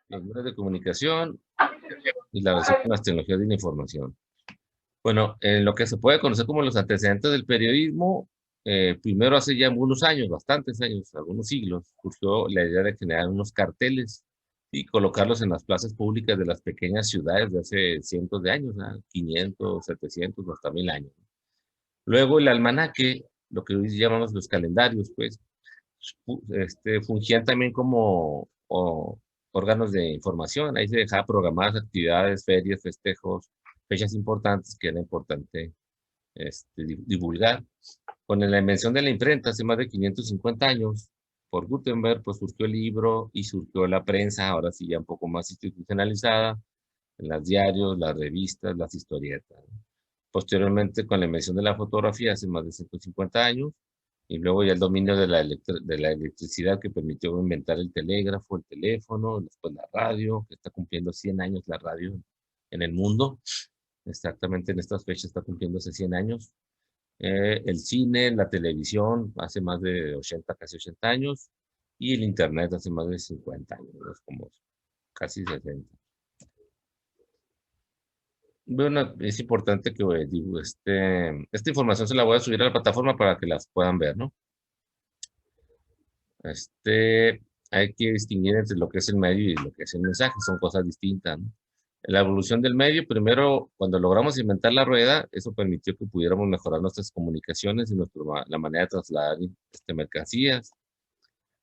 los medios de comunicación y la relación con las tecnologías de la información. Bueno, en lo que se puede conocer como los antecedentes del periodismo, primero hace ya algunos años, bastantes años, algunos siglos, surgió la idea de generar unos carteles y colocarlos en las plazas públicas de las pequeñas ciudades de hace cientos de años, ¿no? 500, 700, hasta 1000 años. Luego el almanaque, lo que hoy llamamos los calendarios, pues, fungían también como órganos de información. Ahí se dejaba programadas actividades, ferias, festejos, fechas importantes que era importante divulgar. Con la invención de la imprenta hace más de 550 años, por Gutenberg, pues surgió el libro y surgió la prensa, ahora sí ya un poco más institucionalizada, en los diarios, las revistas, las historietas. Posteriormente, con la invención de la fotografía hace más de 150 años, y luego ya el dominio de la electricidad que permitió inventar el telégrafo, el teléfono, después la radio, que está cumpliendo 100 años la radio en el mundo. Exactamente en estas fechas está cumpliendo hace 100 años. El cine, la televisión hace más de 80, casi 80 años, y el internet hace más de 50 años, ¿no? Como casi 60. Bueno, es importante que digo, esta información se la voy a subir a la plataforma para que las puedan ver, ¿no? Hay que distinguir entre lo que es el medio y lo que es el mensaje, son cosas distintas, ¿no? La evolución del medio, primero, cuando logramos inventar la rueda, eso permitió que pudiéramos mejorar nuestras comunicaciones y la manera de trasladar mercancías.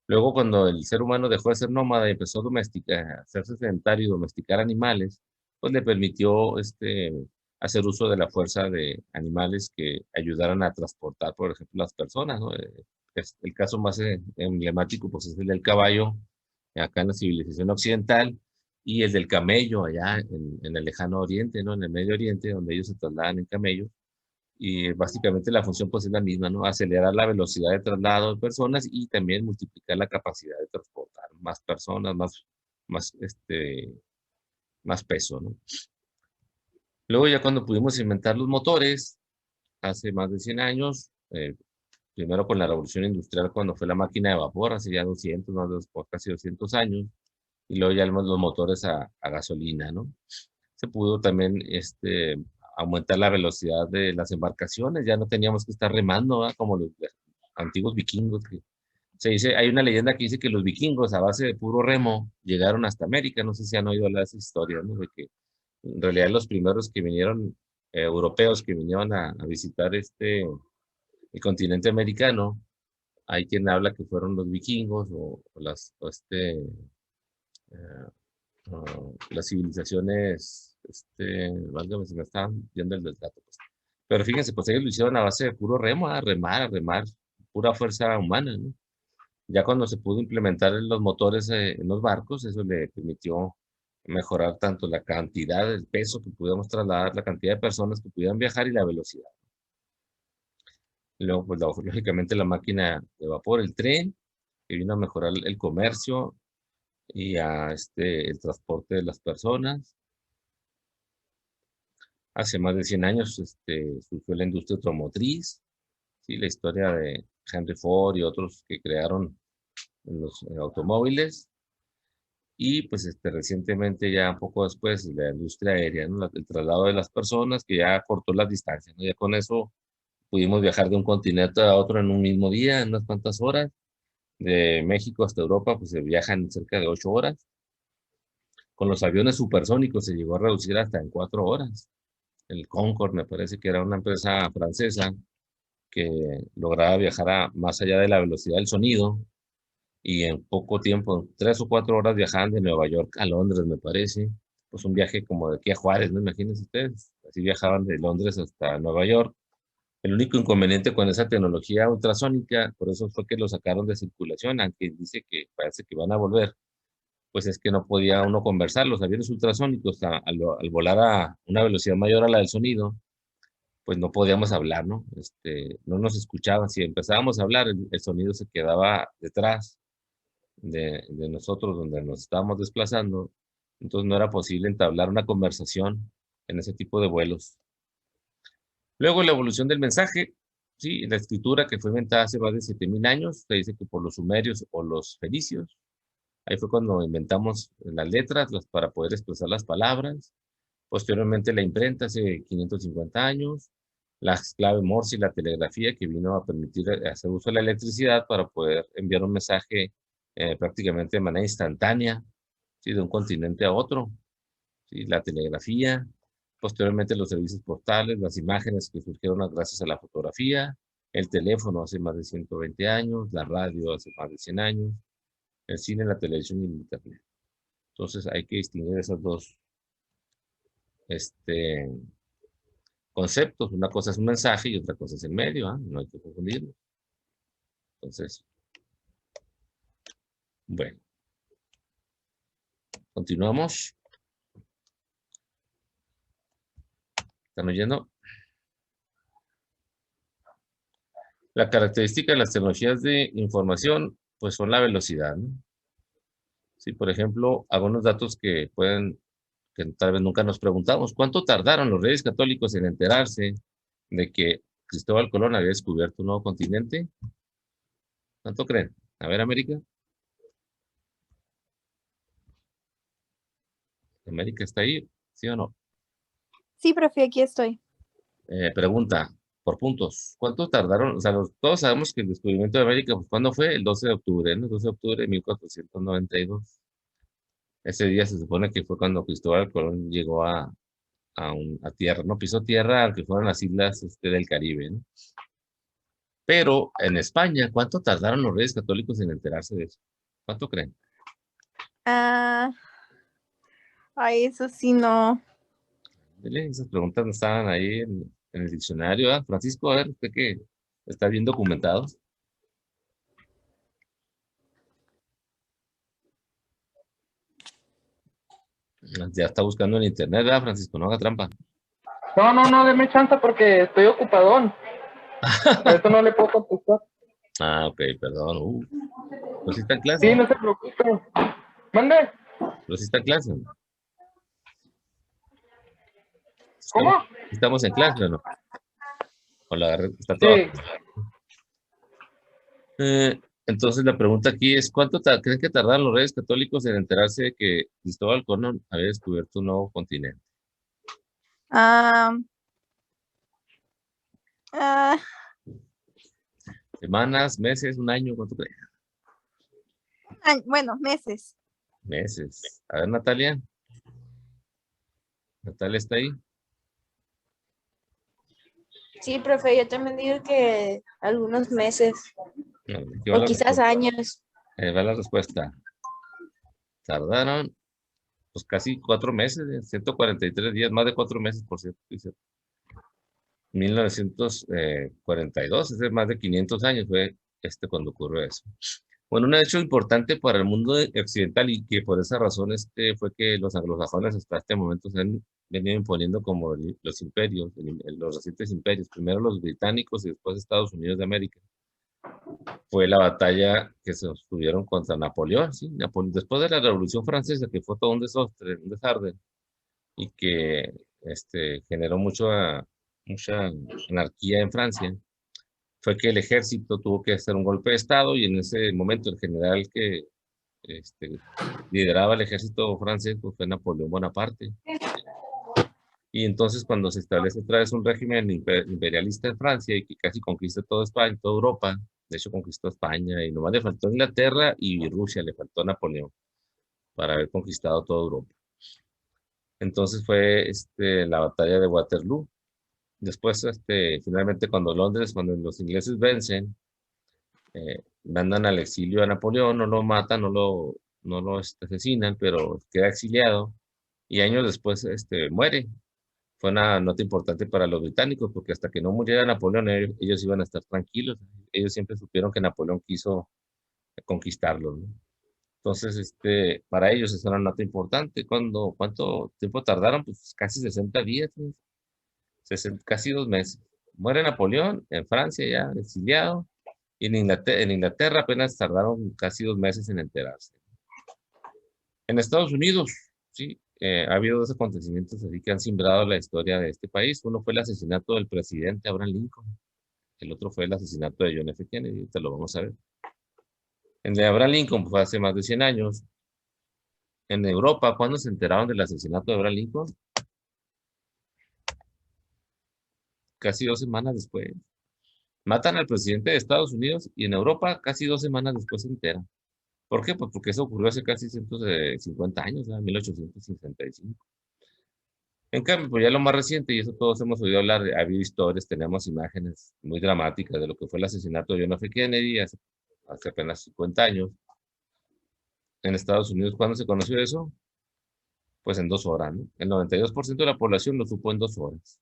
Luego, cuando el ser humano dejó de ser nómada y empezó a domesticar, a hacerse sedentario y domesticar animales, pues le permitió hacer uso de la fuerza de animales que ayudaran a transportar, por ejemplo, las personas, ¿no? El caso más emblemático, pues es el del caballo, acá en la civilización occidental, y el del camello allá en el lejano oriente, ¿no? En el Medio Oriente, donde ellos se trasladan en camello. Y básicamente la función pues es la misma, ¿no? Acelerar la velocidad de traslado de personas y también multiplicar la capacidad de transportar más personas, más, más peso, ¿no? Luego ya cuando pudimos inventar los motores, hace más de 100 años, primero con la revolución industrial cuando fue la máquina de vapor, hace ya 200, más de casi 200 años, y luego ya los motores a gasolina, ¿no? Se pudo también aumentar la velocidad de las embarcaciones, ya no teníamos que estar remando, ¿verdad? Como los antiguos vikingos. Se dice, hay una leyenda que dice que los vikingos a base de puro remo llegaron hasta América, no sé si han oído hablar de esa historia, ¿no? De que en realidad los primeros que vinieron, europeos que vinieron a visitar el continente americano, hay quien habla que fueron los vikingos las civilizaciones, válgame, se me estaban viendo el del gato, pues. Pero fíjense, pues ellos lo hicieron a base de puro remo, a remar, pura fuerza humana, ¿no? Ya cuando se pudo implementar en los motores en los barcos, eso le permitió mejorar tanto la cantidad, el peso que pudiéramos trasladar, la cantidad de personas que pudieran viajar y la velocidad. Y luego, pues lógicamente la máquina de vapor, el tren, que vino a mejorar el comercio y el transporte de las personas. Hace más de 100 años surgió la industria automotriz, ¿sí? La historia de Henry Ford y otros que crearon los automóviles. Y pues recientemente, ya un poco después, la industria aérea, ¿no? El traslado de las personas, que ya cortó las distancias, ¿no? Ya con eso pudimos viajar de un continente a otro en un mismo día, en unas cuantas horas. De México hasta Europa, pues se viajan cerca de 8 horas. Con los aviones supersónicos se llegó a reducir hasta en 4 horas. El Concorde, me parece que era una empresa francesa que lograba viajar más allá de la velocidad del sonido, y en poco tiempo, en 3 o 4 horas, viajaban de Nueva York a Londres, me parece. Pues un viaje como de aquí a Juárez, ¿no? Imagínense ustedes. Así viajaban de Londres hasta Nueva York. El único inconveniente con esa tecnología ultrasónica, por eso fue que lo sacaron de circulación, aunque dice que parece que van a volver, pues es que no podía uno conversar. Los aviones ultrasónicos, al volar a una velocidad mayor a la del sonido, pues no podíamos hablar, ¿no? No nos escuchaban. Si empezábamos a hablar, el sonido se quedaba detrás de nosotros, donde nos estábamos desplazando. Entonces no era posible entablar una conversación en ese tipo de vuelos. Luego la evolución del mensaje, sí, la escritura, que fue inventada hace más de 7000 años, se dice que por los sumerios o los fenicios. Ahí fue cuando inventamos las letras para poder expresar las palabras. Posteriormente la imprenta hace 550 años, la clave Morse y la telegrafía que vino a permitir hacer uso de la electricidad para poder enviar un mensaje prácticamente de manera instantánea, ¿sí? De un continente a otro, ¿sí? La telegrafía, posteriormente los servicios portales, las imágenes que surgieron gracias a la fotografía, el teléfono hace más de 120 años, la radio hace más de 100 años, el cine, la televisión y el internet. Entonces hay que distinguir esos dos este, conceptos. Una cosa es un mensaje y otra cosa es el medio, ¿ah? No hay que confundirlo. Entonces, bueno, continuamos. ¿Están oyendo? La característica de las tecnologías de información, pues son la velocidad, ¿no? Sí, por ejemplo, algunos datos que pueden, que tal vez nunca nos preguntamos, ¿cuánto tardaron los reyes católicos en enterarse de que Cristóbal Colón había descubierto un nuevo continente? ¿Cuánto creen? A ver, América. ¿América está ahí? ¿Sí o no? Sí, profe, aquí estoy. Pregunta, por puntos. ¿Cuánto tardaron? O sea, todos sabemos que el descubrimiento de América, pues, ¿cuándo fue? El 12 de octubre, ¿no? El 12 de octubre de 1492. Ese día se supone que fue cuando Cristóbal Colón llegó a tierra, ¿no? Pisó tierra, al que fueron las islas del Caribe, ¿no? Pero en España, ¿cuánto tardaron los reyes católicos en enterarse de eso? ¿Cuánto creen? Ah, ay, eso sí no. Dele, esas preguntas no estaban ahí en el diccionario, ¿ah? Francisco, a ver, usted que está bien documentado. Ya está buscando en internet, ¿verdad, Francisco? No haga trampa. No, deme chance porque estoy ocupadón. Por eso no le puedo contestar. Ah, ok, perdón. Pues sí está en clase, Sí, no se preocupe. Mande. pero sí está en clase. ¿Cómo? Estamos en clase, ¿o no? O está todo. Sí. Entonces la pregunta aquí es, ¿cuánto creen que tardaron los reyes católicos en enterarse de que Cristóbal Colón había descubierto un nuevo continente? Ah, ah, ¿Semanas, meses, un año? ¿Cuánto creen? bueno, meses. Meses. A ver, Natalia. ¿Natalia está ahí? Sí, profe, yo también digo que algunos meses No, aquí va o la quizás respuesta. años. Va la respuesta. Tardaron pues casi 4 meses, 143 días, más de 4 meses, por cierto. Dice 1942, es de más de 500 años fue cuando ocurrió eso. Bueno, un hecho importante para el mundo occidental y que por esa razón fue que los anglosajones hasta este momento se han venido imponiendo como los imperios, los recientes imperios, primero los británicos y después Estados Unidos de América. Fue la batalla que se tuvieron contra Napoleón, ¿sí? Después de la Revolución Francesa, que fue todo un desastre, un desorden, y que generó mucha anarquía en Francia, fue que el ejército tuvo que hacer un golpe de Estado y en ese momento el general que lideraba el ejército francés pues, fue Napoleón Bonaparte. Y entonces cuando se establece otra vez un régimen imperialista en Francia y que casi conquista toda España, toda Europa, de hecho conquistó España y nomás le faltó Inglaterra y Rusia, le faltó a Napoleón para haber conquistado toda Europa. Entonces fue la batalla de Waterloo. Después, finalmente cuando los ingleses vencen, mandan al exilio a Napoleón, no lo matan, no lo asesinan, pero queda exiliado y años después muere. Fue una nota importante para los británicos porque hasta que no muriera Napoleón ellos iban a estar tranquilos. Ellos siempre supieron que Napoleón quiso conquistarlos, ¿no? Entonces, para ellos es una nota importante. ¿Cuánto tiempo tardaron? Pues casi 60 días, ¿no? Casi 2 meses. Muere Napoleón en Francia ya exiliado y en Inglaterra apenas tardaron casi 2 meses en enterarse. En Estados Unidos, sí, ha habido dos acontecimientos así que han simbrado la historia de este país. Uno fue el asesinato del presidente Abraham Lincoln. El otro fue el asesinato de John F. Kennedy. Te lo vamos a ver. El de Abraham Lincoln fue hace más de 100 años En Europa, ¿cuándo se enteraron del asesinato de Abraham Lincoln? Casi 2 semanas después. Matan al presidente de Estados Unidos y en Europa casi 2 semanas después se enteran. ¿Por qué? Pues porque eso ocurrió hace casi 150 años, en 1865. En cambio, pues ya lo más reciente, y eso todos hemos oído hablar, ha habido historias, tenemos imágenes muy dramáticas de lo que fue el asesinato de John F. Kennedy hace apenas 50 años. En Estados Unidos, ¿cuándo se conoció eso? Pues en 2 horas, ¿no? El 92% de la población lo supo en 2 horas.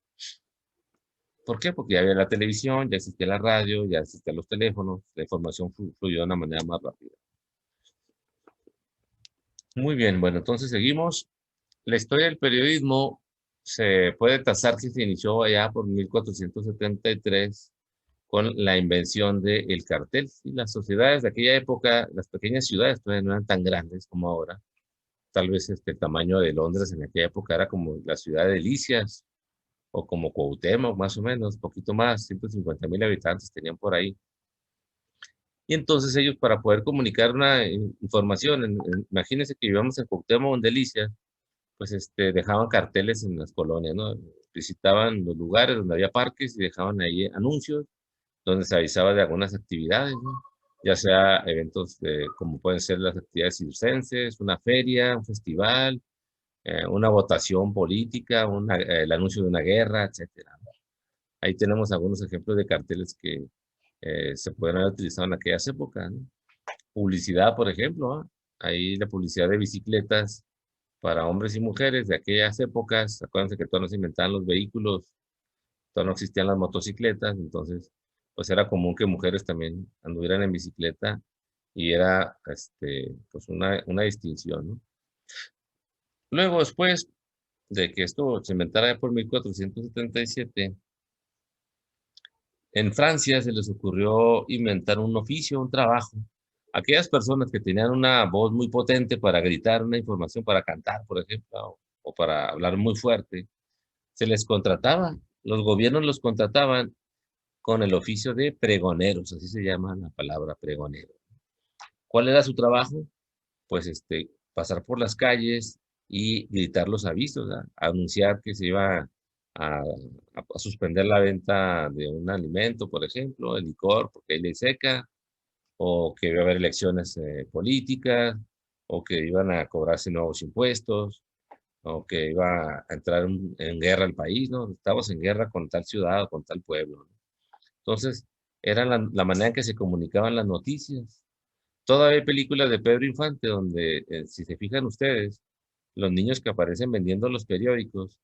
¿Por qué? Porque ya había la televisión, ya existía la radio, ya existían los teléfonos, la información fluyó de una manera más rápida. Muy bien, bueno, entonces seguimos. La historia del periodismo se puede tasar que se inició allá por 1473 con la invención del cartel. Y las sociedades de aquella época, las pequeñas ciudades todavía no eran tan grandes como ahora. Tal vez el tamaño de Londres en aquella época era como la ciudad de Delicias o como Cuauhtémoc, más o menos, poquito más, 150,000 habitantes tenían por ahí. Y entonces ellos para poder comunicar una información, imagínense que vivíamos en Cuauhtémoc, en Delicias, pues dejaban carteles en las colonias, ¿no? Visitaban los lugares donde había parques y dejaban ahí anuncios donde se avisaba de algunas actividades, ¿no? Ya sea eventos como pueden ser las actividades circenses, una feria, un festival, una votación política, el anuncio de una guerra, etcétera. Ahí tenemos algunos ejemplos de carteles que se pueden haber utilizado en aquellas épocas, ¿no? Publicidad, por ejemplo, ¿no? Ahí la publicidad de bicicletas para hombres y mujeres de aquellas épocas. Acuérdense que todavía no se inventaban los vehículos, todavía no existían las motocicletas, entonces pues era común que mujeres también anduvieran en bicicleta y era pues una distinción, ¿no? Luego, después de que esto se inventara por 1477, en Francia se les ocurrió inventar un oficio, un trabajo. Aquellas personas que tenían una voz muy potente para gritar una información, para cantar, por ejemplo, o para hablar muy fuerte, se les contrataba. Los gobiernos los contrataban con el oficio de pregoneros, así se llama la palabra pregonero. ¿Cuál era su trabajo? Pues pasar por las calles y gritar los avisos, ¿verdad? Anunciar que se iba a suspender la venta de un alimento, por ejemplo, el licor, porque hay ley seca, o que iba a haber elecciones políticas, o que iban a cobrarse nuevos impuestos, o que iba a entrar en guerra el país, ¿no? Estamos en guerra con tal ciudad o con tal pueblo, ¿no? Entonces, era la manera en que se comunicaban las noticias. Todavía hay películas de Pedro Infante donde, si se fijan ustedes, los niños que aparecen vendiendo los periódicos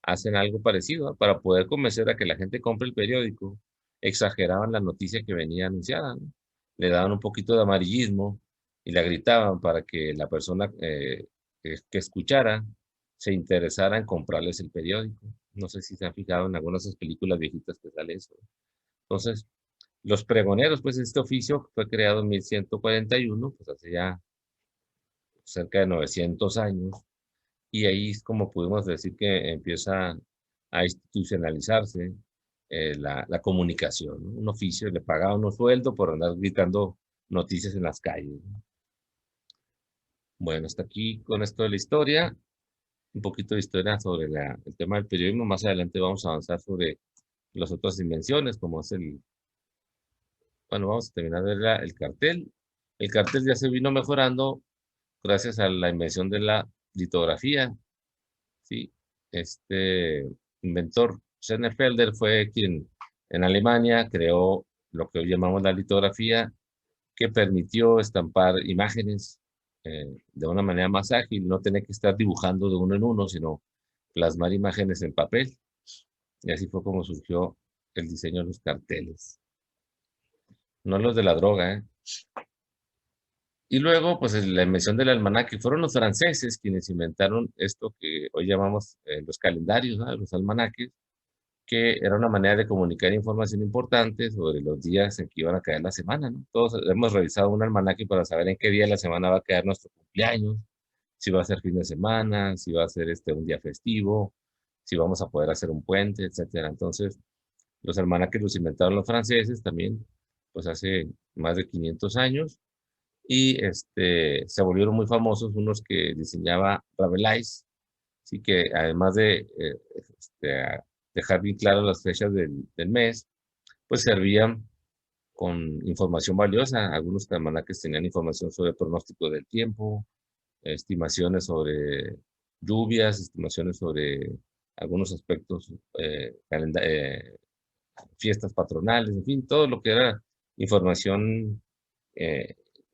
hacen algo parecido, ¿no? Para poder convencer a que la gente compre el periódico, exageraban la noticia que venía anunciada, ¿no? Le daban un poquito de amarillismo y la gritaban para que la persona que escuchara se interesara en comprarles el periódico. No sé si se han fijado en algunas de esas películas viejitas que sale eso. Entonces, los pregoneros, pues este oficio fue creado en 1141, pues hace ya cerca de 900 años, y ahí es como pudimos decir que empieza a institucionalizarse la comunicación, ¿no? Un oficio, le pagaban un sueldo por andar gritando noticias en las calles, ¿no? Bueno, hasta aquí con esto de la historia, un poquito de historia sobre el tema del periodismo. Más adelante vamos a avanzar sobre las otras dimensiones, como es bueno, vamos a terminar de ver el cartel. El cartel ya se vino mejorando gracias a la invención de la litografía, ¿sí? Este inventor, Schneefelder, fue quien en Alemania creó lo que hoy llamamos la litografía, que permitió estampar imágenes de una manera más ágil, no tener que estar dibujando de uno en uno, sino plasmar imágenes en papel. Y así fue como surgió el diseño de los carteles. No los de la droga, ¿eh? Y luego, pues la invención del almanaque. Fueron los franceses quienes inventaron esto que hoy llamamos los calendarios, ¿no? Los almanaques, que era una manera de comunicar información importante sobre los días en que iban a caer la semana, ¿no? Todos hemos revisado un almanaque para saber en qué día de la semana va a caer nuestro cumpleaños, si va a ser fin de semana, si va a ser un día festivo, si vamos a poder hacer un puente, etcétera. Entonces, los almanaques los inventaron los franceses también, pues hace más de 500 años. y se volvieron muy famosos unos que diseñaba Rabelais, así que además de dejar bien claras las fechas del mes, pues servían con información valiosa. Algunos almanaques tenían información sobre pronóstico del tiempo, estimaciones sobre lluvias, estimaciones sobre algunos aspectos, fiestas patronales, en fin, todo lo que era información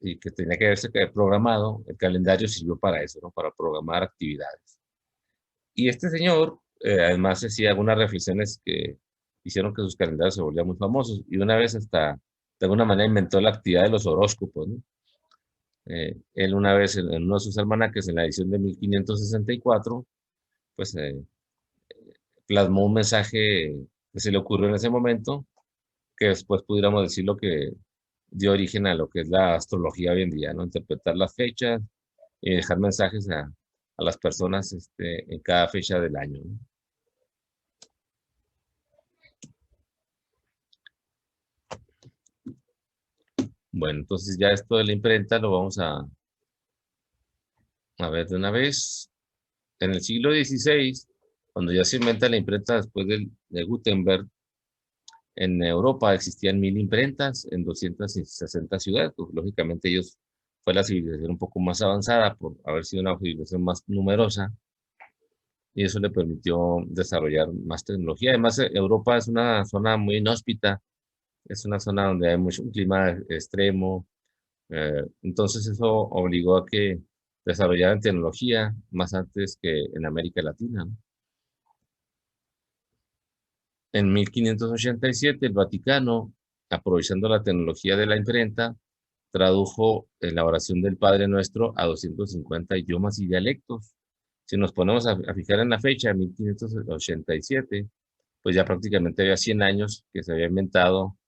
y que tenía que verse programado. El calendario sirvió para eso, ¿no? Para programar actividades. Y este señor, además, hacía algunas reflexiones que hicieron que sus calendarios se volvieran muy famosos. Y una vez hasta, de alguna manera, inventó la actividad de los horóscopos, ¿no? Él una vez en uno de sus almanaques, en la edición de 1564, pues plasmó un mensaje que se le ocurrió en ese momento, que después pudiéramos decir lo que dio origen a lo que es la astrología hoy en día, ¿no? Interpretar las fechas y dejar mensajes a las personas en cada fecha del año, ¿no? Bueno, entonces ya esto de la imprenta lo vamos a ver de una vez. En el siglo XVI, cuando ya se inventa la imprenta después de Gutenberg, en Europa existían 1000 imprentas en 260 ciudades. Pues, lógicamente ellos fue la civilización un poco más avanzada por haber sido una civilización más numerosa y eso le permitió desarrollar más tecnología. Además, Europa es una zona muy inhóspita, es una zona donde hay mucho un clima extremo, entonces eso obligó a que desarrollaran tecnología más antes que en América Latina, ¿no? En 1587 el Vaticano, aprovechando la tecnología de la imprenta, tradujo la oración del Padre Nuestro a 250 idiomas y dialectos. Si nos ponemos a fijar en la fecha, 1587, pues ya prácticamente había 100 años que se había inventado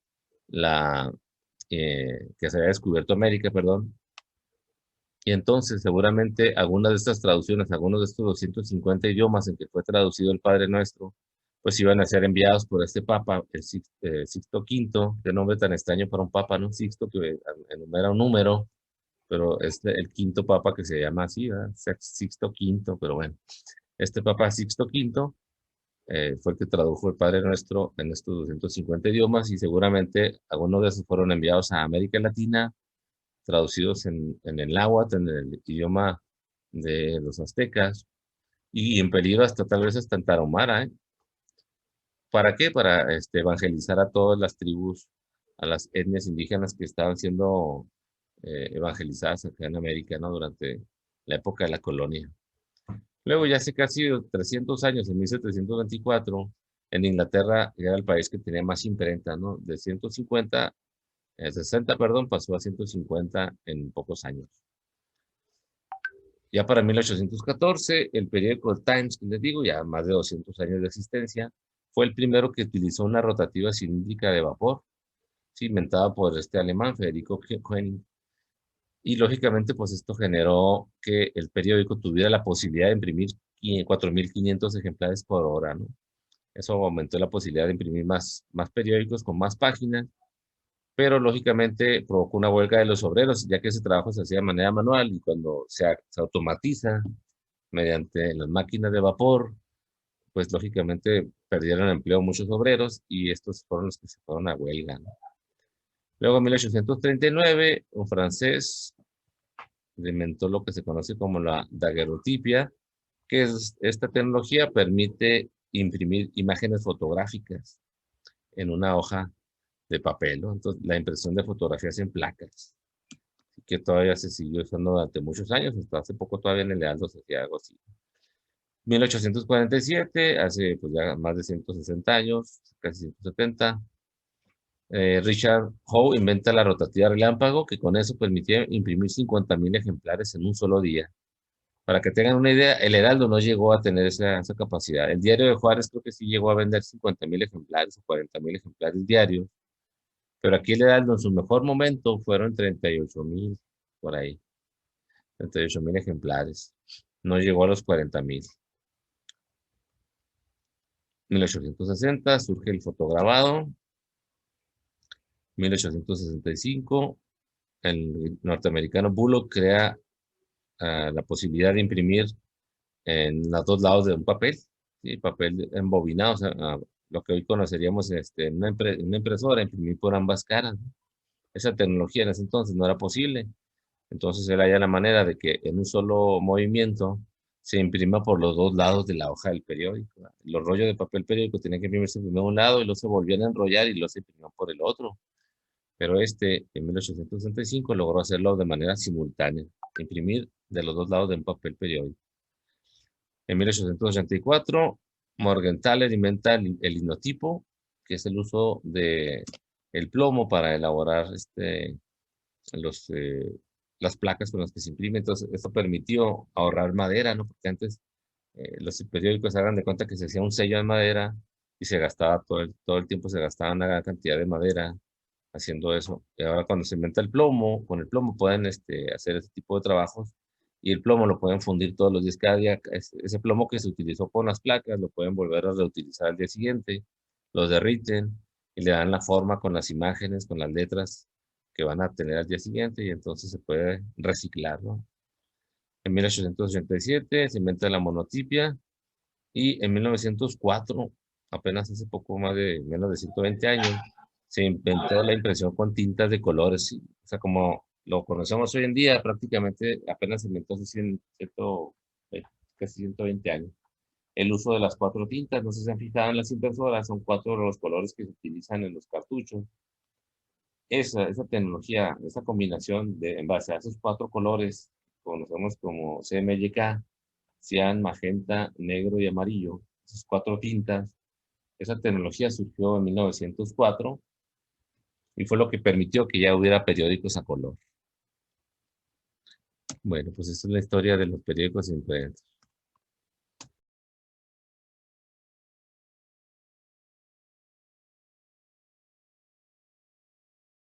que se había descubierto América, perdón. Y entonces seguramente algunas de estas traducciones, algunos de estos 250 idiomas en que fue traducido el Padre Nuestro, pues iban a ser enviados por este Papa, el Sixto V, qué nombre tan extraño para un Papa, ¿no? Sixto, que enumera un número, pero es el quinto Papa que se llama así, ¿verdad? Sixto V, pero bueno. Este Papa Sixto V fue el que tradujo el Padre Nuestro en estos 250 idiomas y seguramente algunos de esos fueron enviados a América Latina, traducidos en el náhuatl, en el idioma de los aztecas, y en peligro hasta tal vez hasta en tarahumara, ¿eh? ¿Para qué? Para evangelizar a todas las tribus, a las etnias indígenas que estaban siendo evangelizadas acá en América, ¿no? Durante la época de la colonia. Luego, ya hace casi 300 años, en 1724, en Inglaterra era el país que tenía más imprenta, ¿no? De 150, 60, perdón, pasó a 150 en pocos años. Ya para 1814, el periódico Times, que les digo, ya más de 200 años de existencia, fue el primero que utilizó una rotativa cilíndrica de vapor, sí, inventada por este alemán, Federico Koenig. Y lógicamente, pues esto generó que el periódico tuviera la posibilidad de imprimir 4.500 ejemplares por hora, ¿no? Eso aumentó la posibilidad de imprimir más periódicos con más páginas, pero lógicamente provocó una huelga de los obreros, ya que ese trabajo se hacía de manera manual y cuando se automatiza mediante las máquinas de vapor, pues lógicamente perdieron empleo muchos obreros y estos fueron los que se fueron a huelga, ¿no? Luego, en 1839, un francés inventó lo que se conoce como la daguerrotipia, que es esta tecnología permite imprimir imágenes fotográficas en una hoja de papel, ¿no? Entonces, la impresión de fotografías en placas, que todavía se siguió usando durante muchos años, hasta hace poco todavía en el Heraldo se hacía algo así. 1847, hace pues ya más de 160 años, casi 170, Richard Howe inventa la rotativa relámpago, que con eso permitía imprimir 50.000 ejemplares en un solo día. Para que tengan una idea, el Heraldo no llegó a tener esa capacidad. El diario de Juárez creo que sí llegó a vender 50.000 ejemplares o 40.000 ejemplares diarios, pero aquí el Heraldo en su mejor momento fueron 38.000, por ahí, 38.000 ejemplares. No llegó a los 40.000. 1860 surge el fotograbado. 1865 el norteamericano Bullock crea la posibilidad de imprimir en los dos lados de un papel, ¿sí? Papel embobinado, o sea, lo que hoy conoceríamos en una impresora, imprimir por ambas caras, ¿no? Esa tecnología en ese entonces no era posible. Entonces era ya la manera de que en un solo movimiento se imprima por los dos lados de la hoja del periódico, ¿verdad? Los rollos de papel periódico tenían que imprimirse primero de un lado y luego se volvían a enrollar y luego se imprimían por el otro. Pero en 1865 logró hacerlo de manera simultánea, imprimir de los dos lados de un papel periódico. En 1884, Morgenthaler inventa el linotipo, que es el uso de el plomo para elaborar las placas con las que se imprime. Entonces, esto permitió ahorrar madera, ¿no? Porque antes los periódicos hagan de cuenta que se hacía un sello de madera y se gastaba todo el tiempo, se gastaba una gran cantidad de madera haciendo eso. Y ahora cuando se inventa el plomo, con el plomo pueden hacer ese tipo de trabajos y el plomo lo pueden fundir todos los días. Cada día, ese plomo que se utilizó con las placas lo pueden volver a reutilizar al día siguiente, los derriten y le dan la forma con las imágenes, con las letras que van a tener al día siguiente y entonces se puede reciclar, ¿no? En 1887 se inventa la monotipia y en 1904, apenas hace poco más de menos de 120 años, se inventó la impresión con tintas de colores. ¿Sí? O sea, como lo conocemos hoy en día, prácticamente apenas se inventó hace casi 120 años. El uso de las 4 tintas, no sé si se han fijado en las impresoras, son 4 los colores que se utilizan en los cartuchos. Esa tecnología, esa combinación en base a esos 4 colores, conocemos como CMYK, cian, magenta, negro y amarillo, esas 4 tintas, esa tecnología surgió en 1904 y fue lo que permitió que ya hubiera periódicos a color. Bueno, pues esa es la historia de los periódicos impresos.